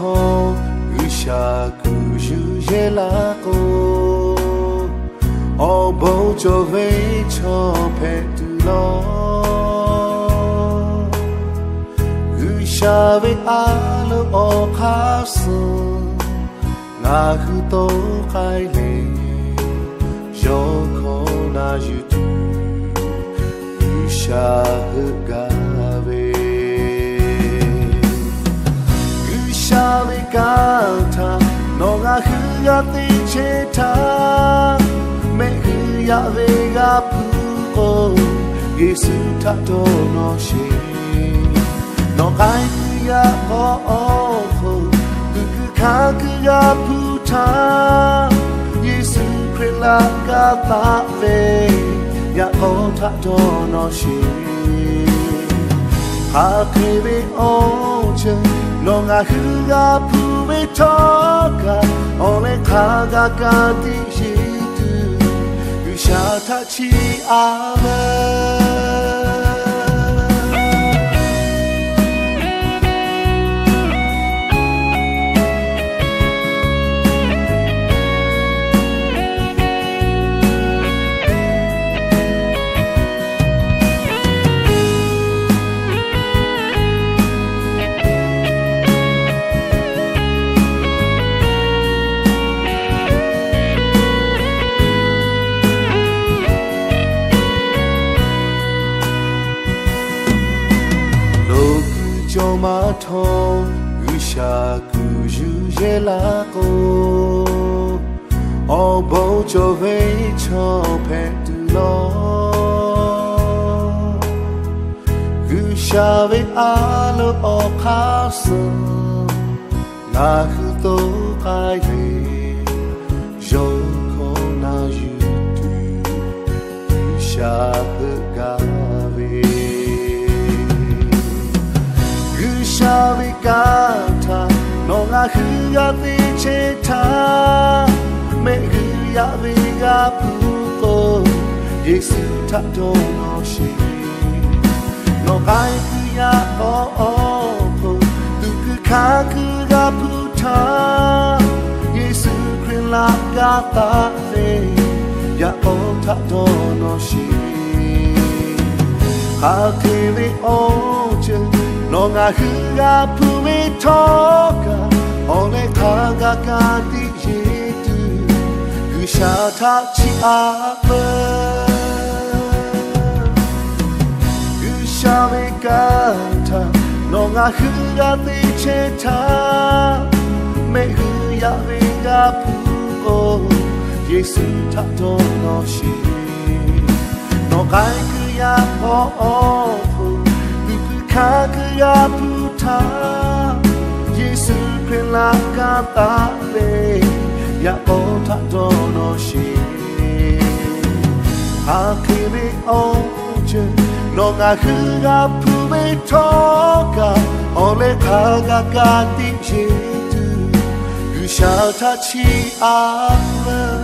头雨下故事也拉过，哦不就为错陪的咯，雨下为阿了哦卡斯，那去都开嘞，有可那有度，雨下和嘎。Kata noga huya te cheta me huya vega pu Yesu tato no shi no kai huya o ku kakuya puta Yesu krila kata ve ya o tato no shi ha kebe oche Longa huga puwe toka Ole kaga kati shitu Yusha tachi ame Ma thong yu sha ku yu ye la ko o bo cho ve cho pe tu lo yu sha ve a lo o kha so na khu to kai ye yo ko na yu tu yu sha ga Kata noga huya te cheta me huya vega puto Yesu tato no shi no kai huya o duku kaku ga puta Yesu krila gata fe ya o tato no shi hakebe oche Longa huga pume toka Ole kaga kati yetu Yusha tachi ape Yusha me kata Longa huga te cheta Me huya vega puko Yesu tato no shi No kai kuya o Kakuya puta Yesu krila kata le Ya ota dono shi Hakiri oje Noga huga pume toka Ole kaga gati jitu Yusha tachi ame